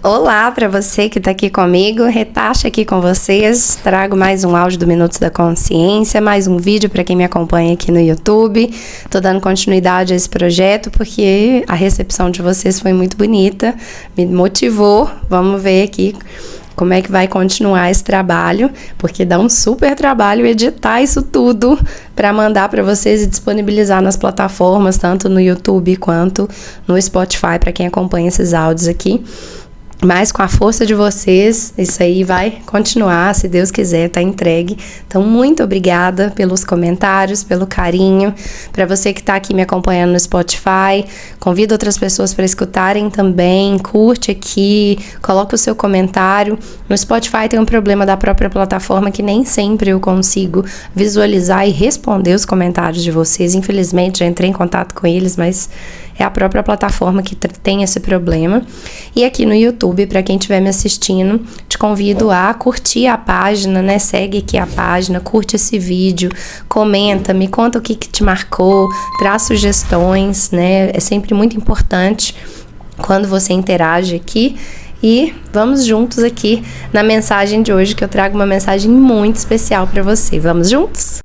Olá para você que está aqui comigo, Retacha aqui com vocês, trago mais um áudio do Minutos da Consciência, mais um vídeo para quem me acompanha aqui no YouTube. Tô dando continuidade a esse projeto porque a recepção de vocês foi muito bonita, me motivou. Vamos ver aqui como é que vai continuar esse trabalho, porque dá um super trabalho editar isso tudo para mandar para vocês e disponibilizar nas plataformas, tanto no YouTube quanto no Spotify, para quem acompanha esses áudios aqui. Mas com a força de vocês, isso aí vai continuar, se Deus quiser, tá entregue. Então, muito obrigada pelos comentários, pelo carinho. Para você que tá aqui me acompanhando no Spotify, convido outras pessoas para escutarem também. Curte aqui, coloca o seu comentário. No Spotify tem um problema da própria plataforma que nem sempre eu consigo visualizar e responder os comentários de vocês. Infelizmente, já entrei em contato com eles, mas é a própria plataforma que tem esse problema. E aqui no YouTube, para quem estiver me assistindo, te convido a curtir a página, né? Segue aqui a página, curte esse vídeo, comenta, me conta o que te marcou, traz sugestões, né? É sempre muito importante quando você interage aqui. E vamos juntos aqui na mensagem de hoje, que eu trago uma mensagem muito especial para você. Vamos juntos?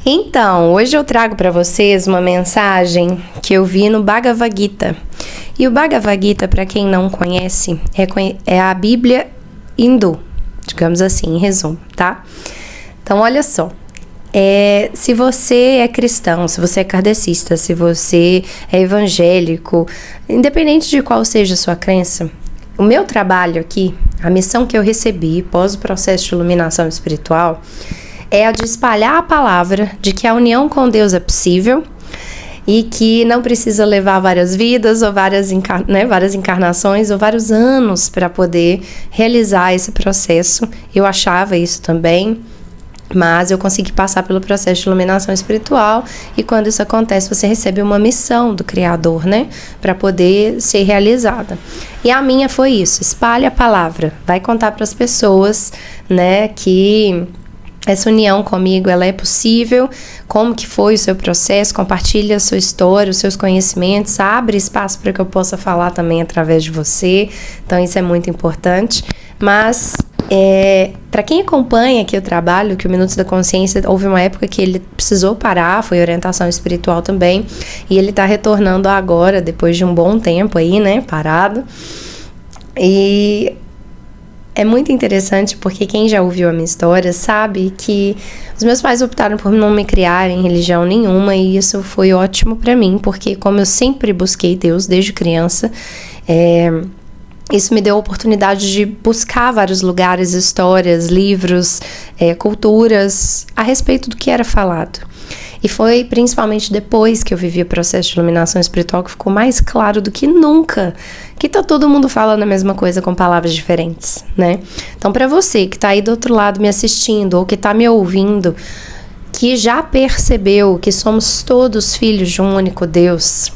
Então, hoje eu trago para vocês uma mensagem que eu vi no Bhagavad Gita. E o Bhagavad Gita, para quem não conhece, é a Bíblia hindu, digamos assim, em resumo, tá? Então, olha só. Se você é cristão, se você é kardecista, se você é evangélico, independente de qual seja a sua crença, o meu trabalho aqui, a missão que eu recebi pós o processo de iluminação espiritual, é a de espalhar a palavra de que a união com Deus é possível e que não precisa levar várias vidas ou várias encarnações ou vários anos para poder realizar esse processo. Eu achava isso também, mas eu consegui passar pelo processo de iluminação espiritual e quando isso acontece você recebe uma missão do Criador, né, para poder ser realizada. E a minha foi isso, espalhe a palavra, vai contar para as pessoas, né, que essa união comigo, ela é possível, como que foi o seu processo, compartilha a sua história, os seus conhecimentos, abre espaço para que eu possa falar também através de você, então isso é muito importante. Mas, para quem acompanha aqui o trabalho, que o Minutos da Consciência, houve uma época que ele precisou parar, foi orientação espiritual também, e ele tá retornando agora, depois de um bom tempo aí, né, parado, e é muito interessante porque quem já ouviu a minha história sabe que os meus pais optaram por não me criar em religião nenhuma e isso foi ótimo pra mim, porque como eu sempre busquei Deus desde criança, isso me deu a oportunidade de buscar vários lugares, histórias, livros, culturas a respeito do que era falado. E foi principalmente depois que eu vivi o processo de iluminação espiritual que ficou mais claro do que nunca que tá todo mundo falando a mesma coisa com palavras diferentes, né? Então, para você que tá aí do outro lado me assistindo ou que tá me ouvindo, que já percebeu que somos todos filhos de um único Deus,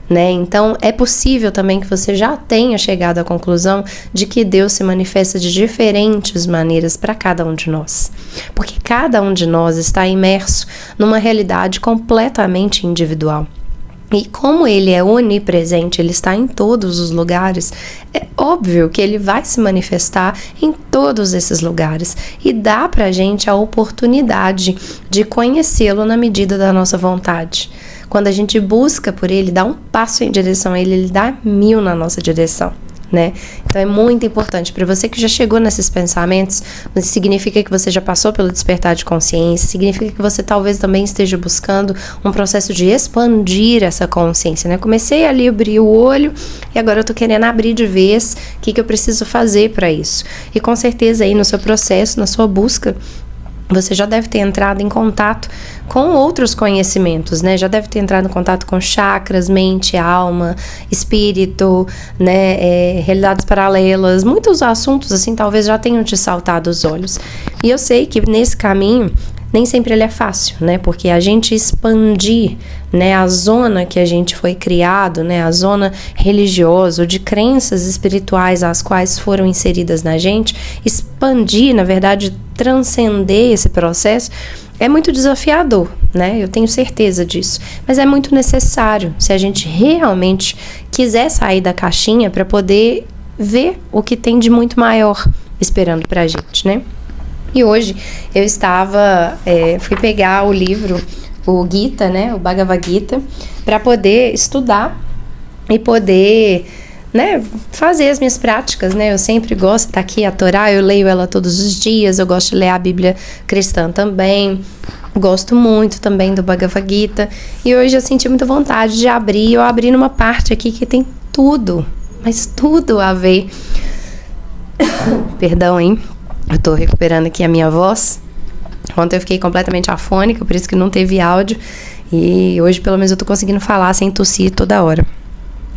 né? Então, é possível também que você já tenha chegado à conclusão de que Deus se manifesta de diferentes maneiras para cada um de nós. Porque cada um de nós está imerso numa realidade completamente individual. E como ele é onipresente, ele está em todos os lugares, é óbvio que ele vai se manifestar em todos esses lugares. E dá pra gente a oportunidade de conhecê-lo na medida da nossa vontade. Quando a gente busca por ele, dá um passo em direção a ele, ele dá 1000 na nossa direção, né? Então é muito importante. Para você que já chegou nesses pensamentos, significa que você já passou pelo despertar de consciência, significa que você talvez também esteja buscando um processo de expandir essa consciência, né? Comecei ali a abrir o olho e agora eu tô querendo abrir de vez. O que eu preciso fazer para isso? E com certeza aí no seu processo, na sua busca, você já deve ter entrado em contato com outros conhecimentos, né? Já deve ter entrado em contato com chakras, mente, alma, espírito, né? Realidades paralelas. Muitos assuntos, assim, talvez já tenham te saltado os olhos. E eu sei que nesse caminho, nem sempre ele é fácil, né? Porque a gente expandir, né, a zona que a gente foi criado, né, a zona religiosa ou de crenças espirituais às quais foram inseridas na gente, expandir, na verdade, transcender esse processo é muito desafiador, né? Eu tenho certeza disso. Mas é muito necessário se a gente realmente quiser sair da caixinha para poder ver o que tem de muito maior esperando pra gente, né? E hoje eu fui pegar o livro, o Gita, né, o Bhagavad Gita, para poder estudar e poder, né, fazer as minhas práticas, né? Eu sempre gosto de estar aqui, a Torá, eu leio ela todos os dias, eu gosto de ler a Bíblia cristã também, gosto muito também do Bhagavad Gita, e hoje eu senti muita vontade de abrir, eu abri numa parte aqui que tem tudo, mas tudo a ver. Perdão, hein? Eu tô recuperando aqui a minha voz. Ontem eu fiquei completamente afônica, por isso que não teve áudio. E hoje, pelo menos, eu tô conseguindo falar sem tossir toda hora.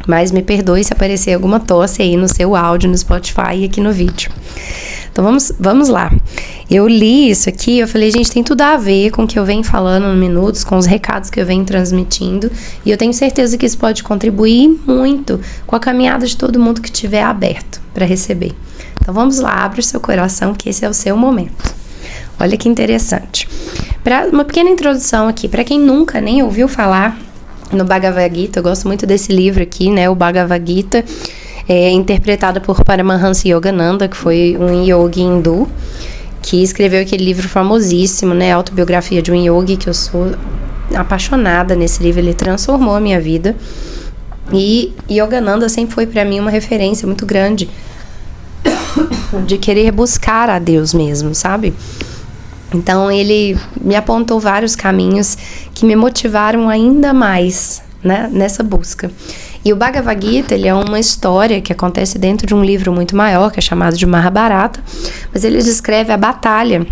Mas me perdoe se aparecer alguma tosse aí no seu áudio, no Spotify e aqui no vídeo. Então, vamos lá. Eu li isso aqui, eu falei, gente, tem tudo a ver com o que eu venho falando no Minutos, com os recados que eu venho transmitindo. E eu tenho certeza que isso pode contribuir muito com a caminhada de todo mundo que estiver aberto para receber. Então vamos lá, abre o seu coração, que esse é o seu momento. Olha que interessante. Para uma pequena introdução aqui, para quem nunca nem ouviu falar no Bhagavad Gita, eu gosto muito desse livro aqui, né, o Bhagavad Gita, interpretado por Paramahansa Yogananda, que foi um yogi hindu, que escreveu aquele livro famosíssimo, né, Autobiografia de um Yogi, que eu sou apaixonada nesse livro, ele transformou a minha vida. E Yogananda sempre foi para mim uma referência muito grande de querer buscar a Deus mesmo, sabe? Então ele me apontou vários caminhos que me motivaram ainda mais, né, nessa busca. E o Bhagavad Gita, ele é uma história que acontece dentro de um livro muito maior, que é chamado de Mahabharata, mas ele descreve a batalha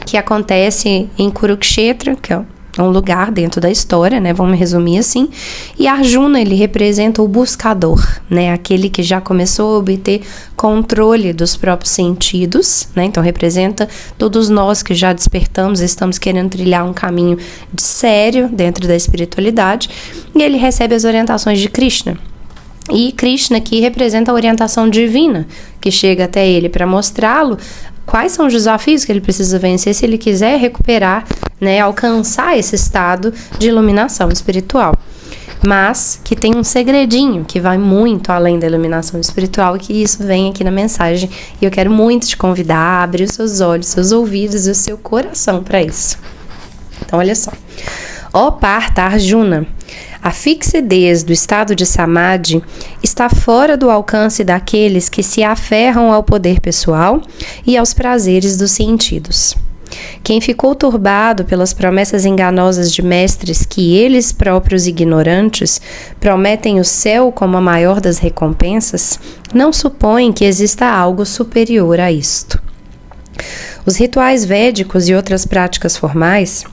que acontece em Kurukshetra, que é um lugar dentro da história, né? Vamos resumir assim. E Arjuna, ele representa o buscador, né? Aquele que já começou a obter controle dos próprios sentidos, né? Então representa todos nós que já despertamos, estamos querendo trilhar um caminho sério dentro da espiritualidade. E ele recebe as orientações de Krishna. E Krishna aqui representa a orientação divina, que chega até ele para mostrá-lo quais são os desafios que ele precisa vencer se ele quiser recuperar, né, alcançar esse estado de iluminação espiritual. Mas que tem um segredinho que vai muito além da iluminação espiritual, e que isso vem aqui na mensagem. E eu quero muito te convidar a abrir os seus olhos, seus ouvidos e o seu coração para isso. Então, olha só. Ó Partha Arjuna, a fixidez do estado de Samadhi está fora do alcance daqueles que se aferram ao poder pessoal e aos prazeres dos sentidos. Quem ficou turbado pelas promessas enganosas de mestres que eles próprios ignorantes prometem o céu como a maior das recompensas, não supõe que exista algo superior a isto. Os rituais védicos e outras práticas formais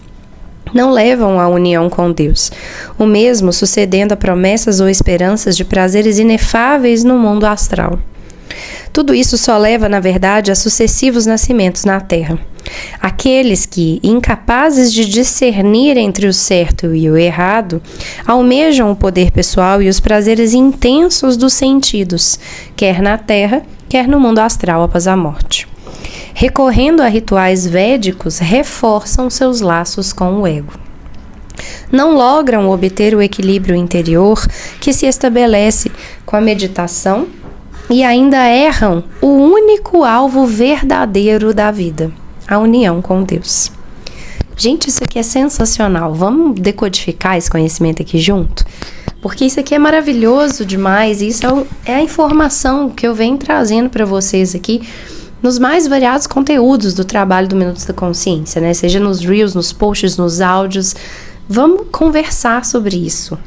não levam à união com Deus, o mesmo sucedendo a promessas ou esperanças de prazeres inefáveis no mundo astral. Tudo isso só leva, na verdade, a sucessivos nascimentos na Terra. Aqueles que, incapazes de discernir entre o certo e o errado, almejam o poder pessoal e os prazeres intensos dos sentidos, quer na Terra, quer no mundo astral após a morte. Recorrendo a rituais védicos, reforçam seus laços com o ego. Não logram obter o equilíbrio interior que se estabelece com a meditação e ainda erram o único alvo verdadeiro da vida, a união com Deus. Gente, isso aqui é sensacional. Vamos decodificar esse conhecimento aqui junto? Porque isso aqui é maravilhoso demais. E isso é a informação que eu venho trazendo para vocês aqui nos mais variados conteúdos do trabalho do Minutos da Consciência, né? Seja nos Reels, nos posts, nos áudios. Vamos conversar sobre isso.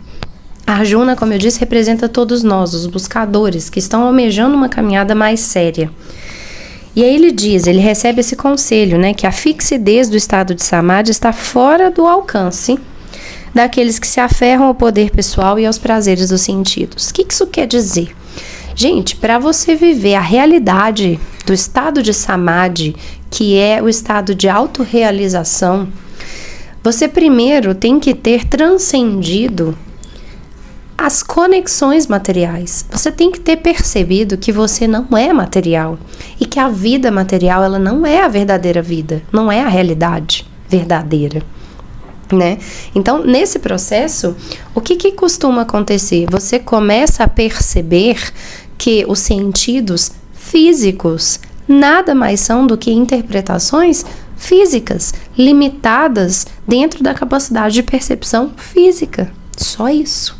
A Arjuna, como eu disse, representa todos nós, os buscadores, que estão almejando uma caminhada mais séria. E aí ele recebe esse conselho, né, que a fixidez do estado de samadhi está fora do alcance daqueles que se aferram ao poder pessoal e aos prazeres dos sentidos. O que isso quer dizer? Gente, para você viver a realidade do estado de samadhi, que é o estado de autorrealização, você primeiro tem que ter transcendido as conexões materiais. Você tem que ter percebido que você não é material e que a vida material, ela não é a verdadeira vida, não é a realidade verdadeira, né? Então, nesse processo, o que costuma acontecer? Você começa a perceber que os sentidos físicos nada mais são do que interpretações físicas, limitadas dentro da capacidade de percepção física. Só isso.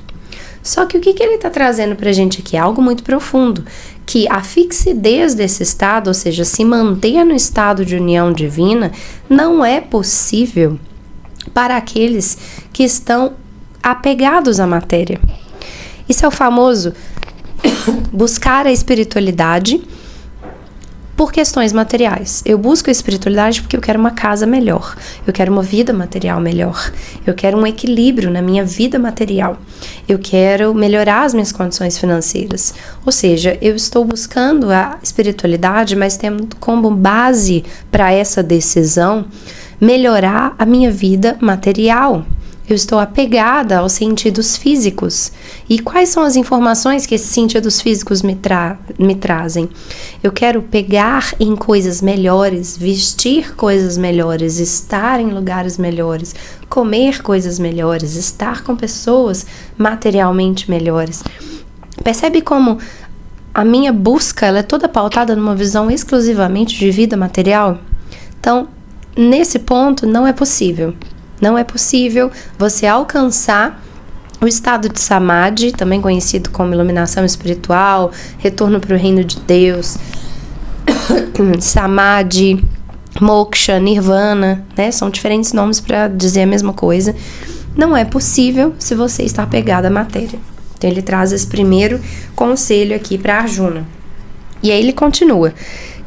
Só que o que ele está trazendo para a gente aqui é algo muito profundo, que a fixidez desse estado, ou seja, se manter no estado de união divina, não é possível para aqueles que estão apegados à matéria. Isso é o famoso buscar a espiritualidade por questões materiais. Eu busco a espiritualidade porque eu quero uma casa melhor, eu quero uma vida material melhor, eu quero um equilíbrio na minha vida material, eu quero melhorar as minhas condições financeiras. Ou seja, eu estou buscando a espiritualidade, mas tendo como base para essa decisão melhorar a minha vida material. Eu estou apegada aos sentidos físicos. E quais são as informações que esses sentidos físicos me trazem? Eu quero pegar em coisas melhores, vestir coisas melhores, estar em lugares melhores, comer coisas melhores, estar com pessoas materialmente melhores. Percebe como a minha busca ela é toda pautada numa visão exclusivamente de vida material? Então, nesse ponto, não é possível. Não é possível você alcançar o estado de samadhi, também conhecido como iluminação espiritual, retorno para o reino de Deus, samadhi, moksha, nirvana, né? São diferentes nomes para dizer a mesma coisa. Não é possível se você está apegado à matéria. Então ele traz esse primeiro conselho aqui para Arjuna. E aí ele continua.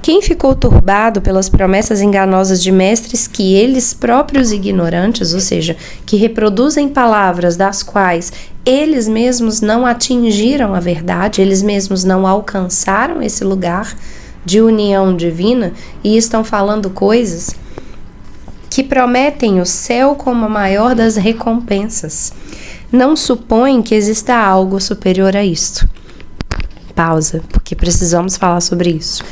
Quem ficou turbado pelas promessas enganosas de mestres que eles próprios ignorantes, ou seja, que reproduzem palavras das quais eles mesmos não atingiram a verdade, eles mesmos não alcançaram esse lugar de união divina e estão falando coisas que prometem o céu como a maior das recompensas, não supõem que exista algo superior a isto. Pausa, porque precisamos falar sobre isso.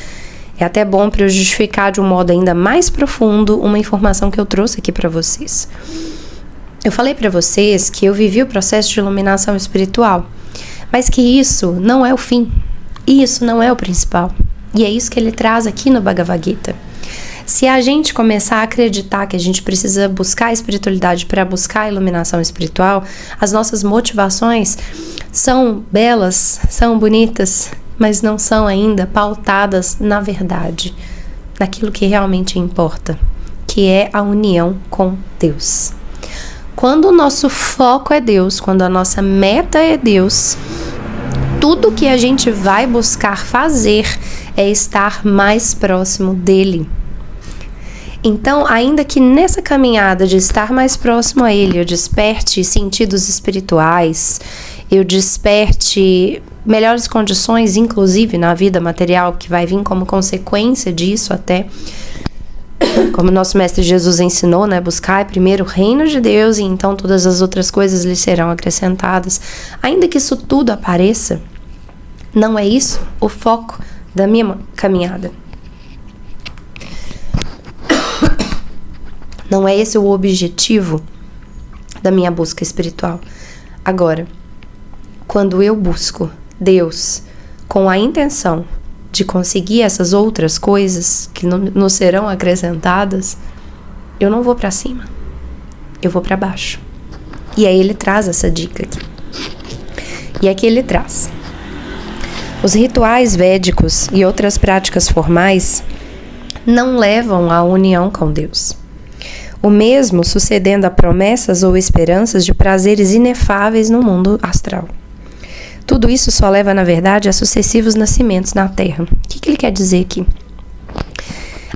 É até bom para eu justificar de um modo ainda mais profundo uma informação que eu trouxe aqui para vocês. Eu falei para vocês que eu vivi o processo de iluminação espiritual, mas que isso não é o fim, isso não é o principal. E é isso que ele traz aqui no Bhagavad Gita. Se a gente começar a acreditar que a gente precisa buscar a espiritualidade para buscar a iluminação espiritual, as nossas motivações são belas, são bonitas, mas não são ainda pautadas na verdade, naquilo que realmente importa, que é a união com Deus. Quando o nosso foco é Deus, quando a nossa meta é Deus, tudo que a gente vai buscar fazer é estar mais próximo dele. Então, ainda que nessa caminhada de estar mais próximo a ele, eu desperte sentidos espirituais, eu desperte melhores condições, inclusive na vida material, que vai vir como consequência disso até, como nosso mestre Jesus ensinou, né? Buscar primeiro o reino de Deus e então todas as outras coisas lhe serão acrescentadas. Ainda que isso tudo apareça, não é isso o foco da minha caminhada. Não é esse o objetivo da minha busca espiritual. Agora, quando eu busco Deus com a intenção de conseguir essas outras coisas que nos serão acrescentadas, eu não vou para cima, eu vou para baixo. E aí ele traz essa dica aqui. E aqui ele traz: os rituais védicos e outras práticas formais não levam à união com Deus. O mesmo sucedendo a promessas ou esperanças de prazeres inefáveis no mundo astral. Tudo isso só leva, na verdade, a sucessivos nascimentos na Terra. O que ele quer dizer aqui?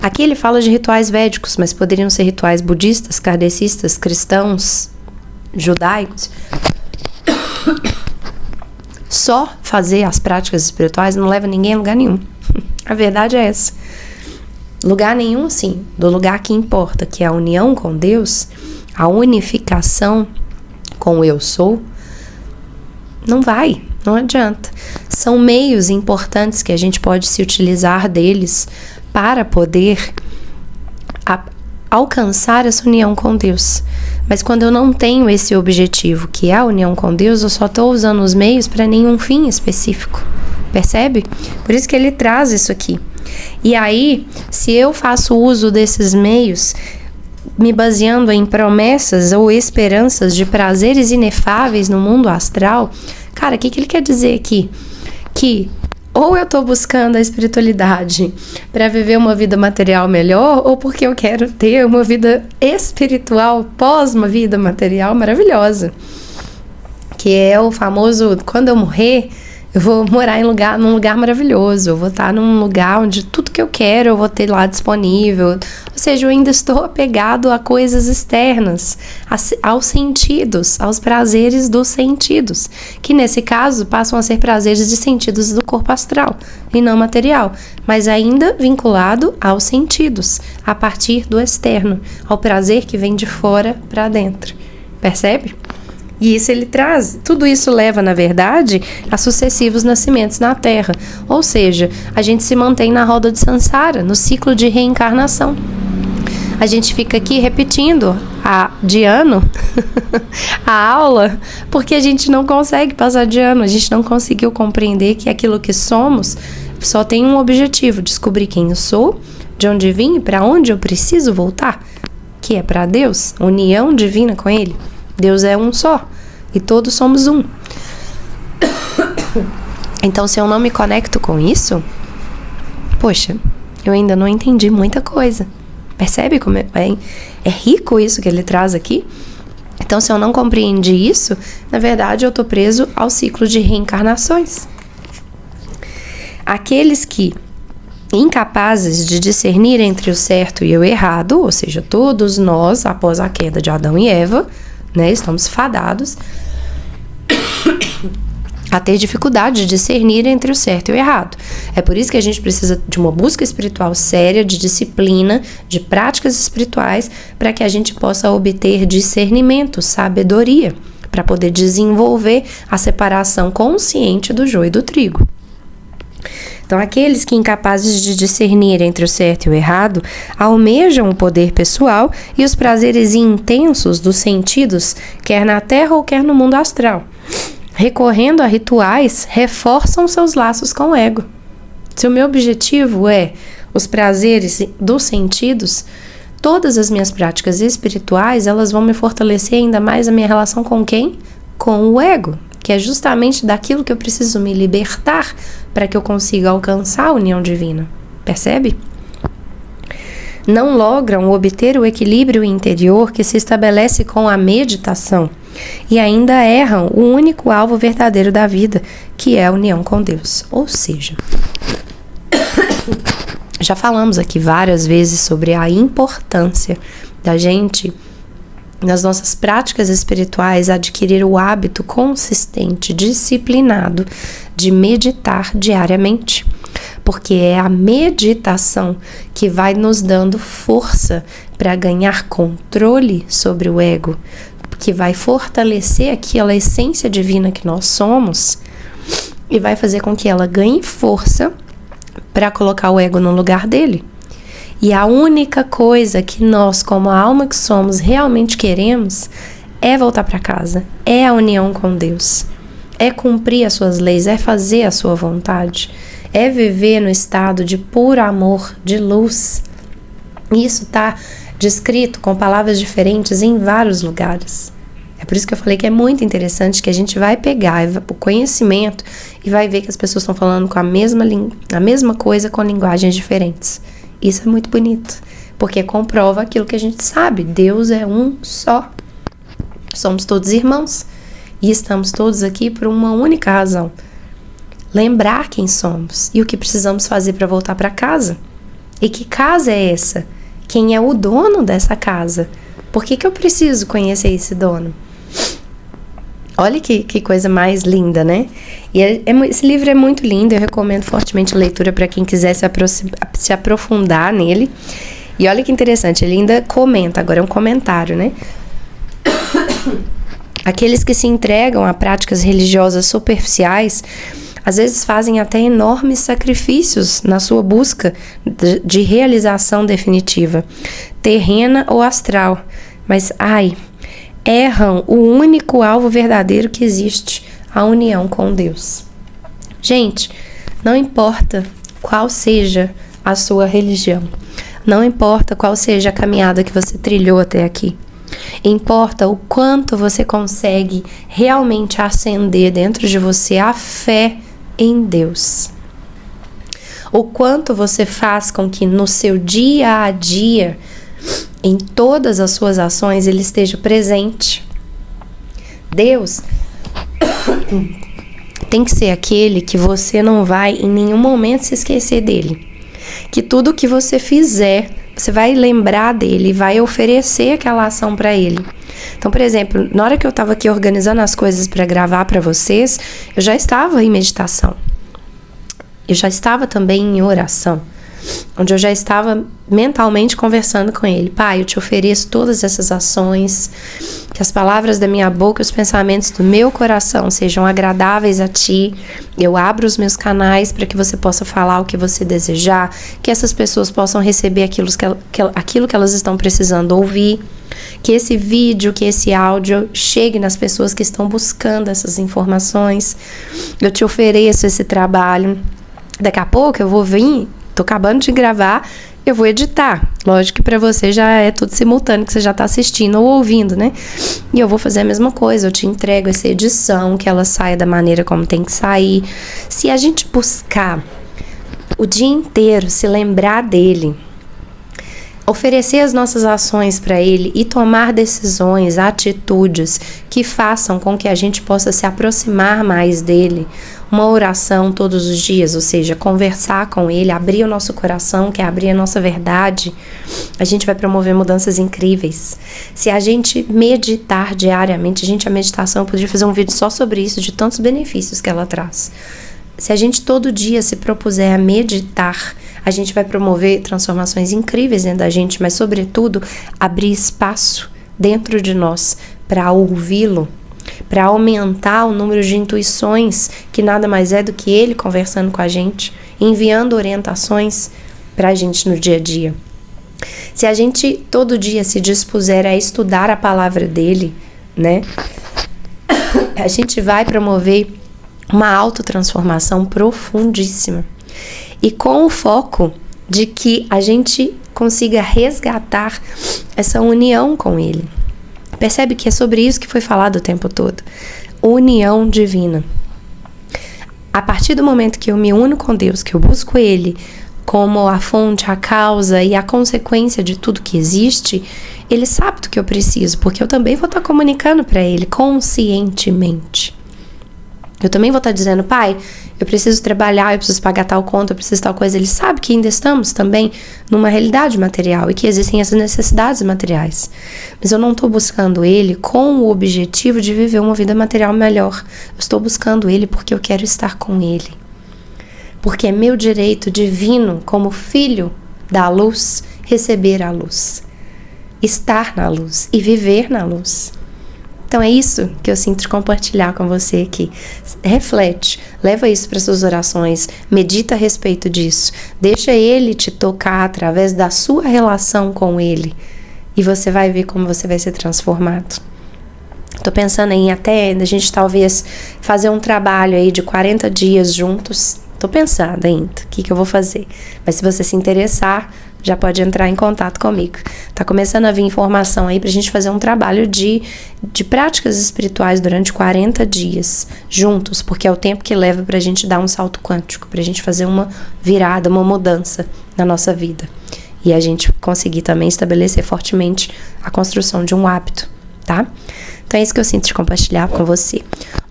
Aqui ele fala de rituais védicos, mas poderiam ser rituais budistas, kardecistas, cristãos, judaicos. Só fazer as práticas espirituais não leva ninguém a lugar nenhum. A verdade é essa. Lugar nenhum, sim. Do lugar que importa, que é a união com Deus, a unificação com o eu sou, não adianta. São meios importantes que a gente pode se utilizar deles para poder alcançar essa união com Deus. Mas quando eu não tenho esse objetivo, que é a união com Deus, eu só estou usando os meios para nenhum fim específico. Percebe? Por isso que ele traz isso aqui. E aí, se eu faço uso desses meios, me baseando em promessas ou esperanças de prazeres inefáveis no mundo astral, cara, o que ele quer dizer aqui? Que ou eu tô buscando a espiritualidade para viver uma vida material melhor, ou porque eu quero ter uma vida espiritual pós uma vida material maravilhosa. Que é o famoso, quando eu morrer, eu vou morar num lugar maravilhoso, eu vou estar num lugar onde tudo que eu quero eu vou ter lá disponível. Ou seja, eu ainda estou apegado a coisas externas, aos sentidos, aos prazeres dos sentidos, que nesse caso passam a ser prazeres de sentidos do corpo astral e não material, mas ainda vinculado aos sentidos, a partir do externo, ao prazer que vem de fora para dentro. Percebe? E isso ele traz, tudo isso leva, na verdade, a sucessivos nascimentos na Terra. Ou seja, a gente se mantém na roda de Sansara, no ciclo de reencarnação. A gente fica aqui repetindo de ano a aula, porque a gente não consegue passar de ano, a gente não conseguiu compreender que aquilo que somos só tem um objetivo, descobrir quem eu sou, de onde vim e para onde eu preciso voltar, que é para Deus, união divina com Ele. Deus é um só e todos somos um. Então, se eu não me conecto com isso, poxa, eu ainda não entendi muita coisa. Percebe como é rico isso que ele traz aqui? Então, se eu não compreendi isso, na verdade eu estou preso ao ciclo de reencarnações. Aqueles que, incapazes de discernir entre o certo e o errado, ou seja, todos nós, após a queda de Adão e Eva, né, estamos fadados a ter dificuldade de discernir entre o certo e o errado. É por isso que a gente precisa de uma busca espiritual séria, de disciplina, de práticas espirituais, para que a gente possa obter discernimento, sabedoria, para poder desenvolver a separação consciente do joio e do trigo. Então, aqueles que, incapazes de discernir entre o certo e o errado, almejam o poder pessoal e os prazeres intensos dos sentidos, quer na terra ou quer no mundo astral. Recorrendo a rituais, reforçam seus laços com o ego. Se o meu objetivo é os prazeres dos sentidos, todas as minhas práticas espirituais, elas vão me fortalecer ainda mais a minha relação com quem? Com o ego, que é justamente daquilo que eu preciso me libertar para que eu consiga alcançar a união divina. Percebe? Não logram obter o equilíbrio interior que se estabelece com a meditação e ainda erram o único alvo verdadeiro da vida, que é a união com Deus. Ou seja, já falamos aqui várias vezes sobre a importância da gente, nas nossas práticas espirituais, adquirir o hábito consistente, disciplinado de meditar diariamente. Porque é a meditação que vai nos dando força para ganhar controle sobre o ego, que vai fortalecer aquela essência divina que nós somos e vai fazer com que ela ganhe força para colocar o ego no lugar dele. E a única coisa que nós, como a alma que somos, realmente queremos é voltar para casa, é a união com Deus, é cumprir as suas leis, é fazer a sua vontade, é viver no estado de puro amor, de luz. Isso está descrito com palavras diferentes em vários lugares. É por isso que eu falei que é muito interessante que a gente vai pegar o conhecimento e vai ver que as pessoas estão falando com a mesma coisa com linguagens diferentes. Isso é muito bonito, porque comprova aquilo que a gente sabe. Deus é um só. Somos todos irmãos e estamos todos aqui por uma única razão. Lembrar quem somos e o que precisamos fazer para voltar para casa. E que casa é essa? Quem é o dono dessa casa? Por que eu preciso conhecer esse dono? Olha que coisa mais linda, né? E esse livro é muito lindo, eu recomendo fortemente a leitura para quem quiser se aprofundar nele. E olha que interessante, ele ainda comenta, agora é um comentário, né? Aqueles que se entregam a práticas religiosas superficiais, às vezes fazem até enormes sacrifícios na sua busca de realização definitiva, terrena ou astral. Mas, erram o único alvo verdadeiro que existe, a união com Deus. Gente, não importa qual seja a sua religião, não importa qual seja a caminhada que você trilhou até aqui, importa o quanto você consegue realmente acender dentro de você a fé em Deus. O quanto você faz com que no seu dia a dia, em todas as suas ações, ele esteja presente. Deus tem que ser aquele que você não vai em nenhum momento se esquecer dele. Que tudo que você fizer, você vai lembrar dele e vai oferecer aquela ação para ele. Então, por exemplo, na hora que eu estava aqui organizando as coisas para gravar para vocês, eu já estava em meditação. Eu já estava também em oração, onde eu já estava mentalmente conversando com ele. Pai, eu te ofereço todas essas ações, que as palavras da minha boca e os pensamentos do meu coração sejam agradáveis a ti. Eu abro os meus canais para que você possa falar o que você desejar, que essas pessoas possam receber aquilo que elas estão precisando ouvir, que esse vídeo, que esse áudio chegue nas pessoas que estão buscando essas informações. Eu te ofereço esse trabalho. Daqui a pouco eu vou vir, tô acabando de gravar, eu vou editar. Lógico que para você já é tudo simultâneo, que você já tá assistindo ou ouvindo, né? E eu vou fazer a mesma coisa, eu te entrego essa edição, que ela saia da maneira como tem que sair. Se a gente buscar o dia inteiro se lembrar dele, oferecer as nossas ações para ele e tomar decisões, atitudes que façam com que a gente possa se aproximar mais dele, uma oração todos os dias, ou seja, conversar com ele, abrir o nosso coração, que é abrir a nossa verdade, a gente vai promover mudanças incríveis. Se a gente meditar diariamente, a meditação, eu poderia fazer um vídeo só sobre isso, de tantos benefícios que ela traz. Se a gente todo dia se propuser a meditar, a gente vai promover transformações incríveis dentro da gente, mas sobretudo abrir espaço dentro de nós para ouvi-lo, para aumentar o número de intuições, que nada mais é do que ele conversando com a gente, enviando orientações para a gente no dia a dia. Se a gente todo dia se dispuser a estudar a palavra dele, né, a gente vai promover uma autotransformação profundíssima. E com o foco de que a gente consiga resgatar essa união com ele. Percebe que é sobre isso que foi falado o tempo todo. União divina. A partir do momento que eu me uno com Deus, que eu busco ele como a fonte, a causa e a consequência de tudo que existe, ele sabe do que eu preciso, porque eu também vou estar comunicando para ele conscientemente. Eu também vou estar dizendo, pai, eu preciso trabalhar, eu preciso pagar tal conta, eu preciso tal coisa. Ele sabe que ainda estamos também numa realidade material e que existem essas necessidades materiais. Mas eu não estou buscando ele com o objetivo de viver uma vida material melhor. Eu estou buscando ele porque eu quero estar com ele. Porque é meu direito divino, como filho da luz, receber a luz. Estar na luz e viver na luz. Então é isso que eu sinto de compartilhar com você aqui. Reflete, leva isso para suas orações, medita a respeito disso, deixa ele te tocar através da sua relação com ele e você vai ver como você vai ser transformado. Tô pensando em até a gente talvez fazer um trabalho aí de 40 dias juntos. Tô pensando ainda o que eu vou fazer. Mas se você se interessar, já pode entrar em contato comigo. Tá começando a vir informação aí pra gente fazer um trabalho de práticas espirituais durante 40 dias juntos, porque é o tempo que leva pra gente dar um salto quântico, pra gente fazer uma virada, uma mudança na nossa vida. E a gente conseguir também estabelecer fortemente a construção de um hábito, tá? Então é isso que eu sinto de compartilhar com você.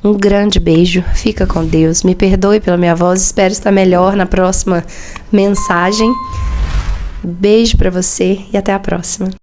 Um grande beijo, fica com Deus, me perdoe pela minha voz, espero estar melhor na próxima mensagem. Beijo para você e até a próxima.